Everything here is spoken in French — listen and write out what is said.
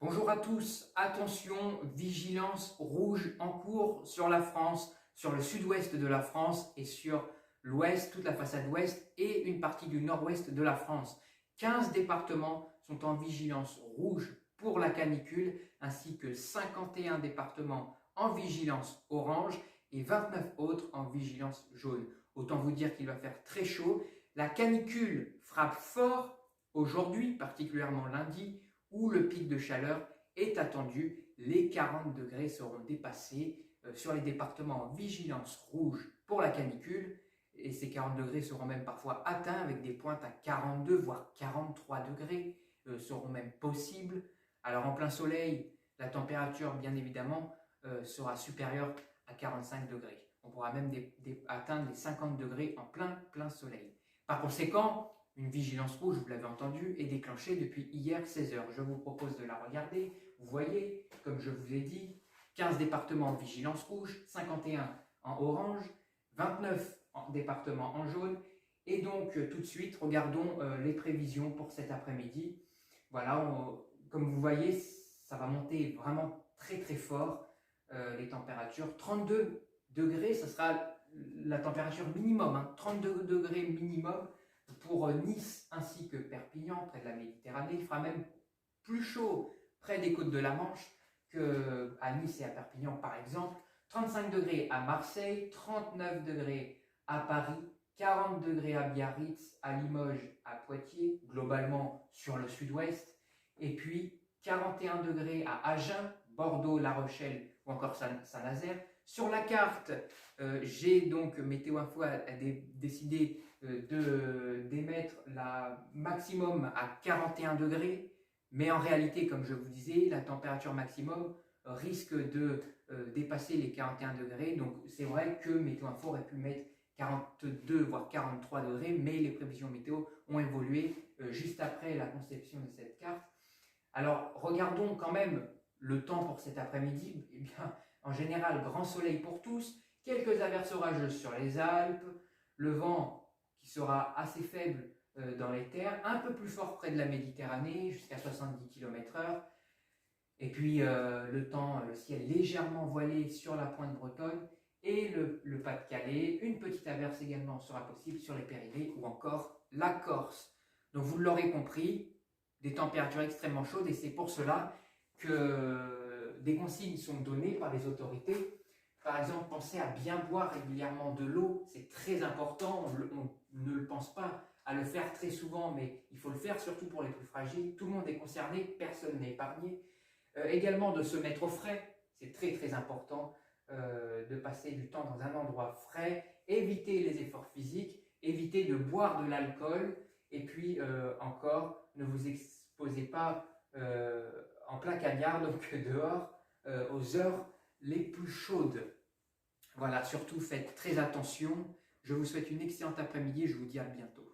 Bonjour à tous, attention, vigilance rouge en cours sur la France, sur le sud-ouest de la France et sur l'ouest, toute la façade ouest et une partie du nord-ouest de la France. 15 départements sont en vigilance rouge pour la canicule, ainsi que 51 départements en vigilance orange et 29 autres en vigilance jaune. Autant vous dire qu'il va faire très chaud. La canicule frappe fort aujourd'hui, particulièrement lundi, où le pic de chaleur est attendu. Les 40 degrés seront dépassés sur les départements en vigilance rouge pour la canicule. Et ces 40 degrés seront même parfois atteints avec des pointes à 42 voire 43 degrés seront même possibles. Alors en plein soleil, la température bien évidemment sera supérieure à 45 degrés. On pourra même atteindre les 50 degrés en plein soleil. Par conséquent, une vigilance rouge, vous l'avez entendu, est déclenchée depuis hier 16 h. Je vous propose de la regarder. Vous voyez, comme je vous ai dit, 15 départements en vigilance rouge, 51 en orange, 29 départements en jaune. Et donc, tout de suite, regardons les prévisions pour cet après-midi. Voilà, comme vous voyez, ça va monter vraiment très fort, les températures. 32 degrés, ce sera la température minimum, 32 degrés minimum pour Nice ainsi que Perpignan, près de la Méditerranée. Il fera même plus chaud près des côtes de la Manche qu'à Nice et à Perpignan par exemple. 35 degrés à Marseille, 39 degrés à Paris, 40 degrés à Biarritz, à Limoges, à Poitiers, globalement sur le sud-ouest, et puis 41 degrés à Agen, Bordeaux, La Rochelle ou encore Saint-Nazaire. Sur la carte, j'ai donc Météo Info a décidé d'émettre la maximum à 41 degrés, mais en réalité, comme je vous disais, la température maximum risque de dépasser les 41 degrés. Donc c'est vrai que Météo Info aurait pu mettre 42 voire 43 degrés, mais les prévisions météo ont évolué juste après la conception de cette carte. Alors regardons quand même le temps pour cet après-midi. Eh bien, en général, grand soleil pour tous, quelques averses orageuses sur les Alpes, le vent qui sera assez faible dans les terres, un peu plus fort près de la Méditerranée, jusqu'à 70 km/h, et puis le ciel légèrement voilé sur la pointe bretonne et le Pas-de-Calais. Une petite averse également sera possible sur les Pyrénées ou encore la Corse. Donc vous l'aurez compris, des températures extrêmement chaudes, et c'est pour cela que des consignes sont données par les autorités. Par exemple, pensez à bien boire régulièrement de l'eau, c'est très important, on ne le pense pas à le faire très souvent, mais il faut le faire surtout pour les plus fragiles. Tout le monde est concerné, personne n'est épargné. Également de se mettre au frais, c'est très important de passer du temps dans un endroit frais, éviter les efforts physiques, éviter de boire de l'alcool, et puis encore, ne vous exposez pas en plein cagnard, donc dehors, aux heures les plus chaudes. Voilà, surtout faites très attention. Je vous souhaite une excellente après-midi et je vous dis à bientôt.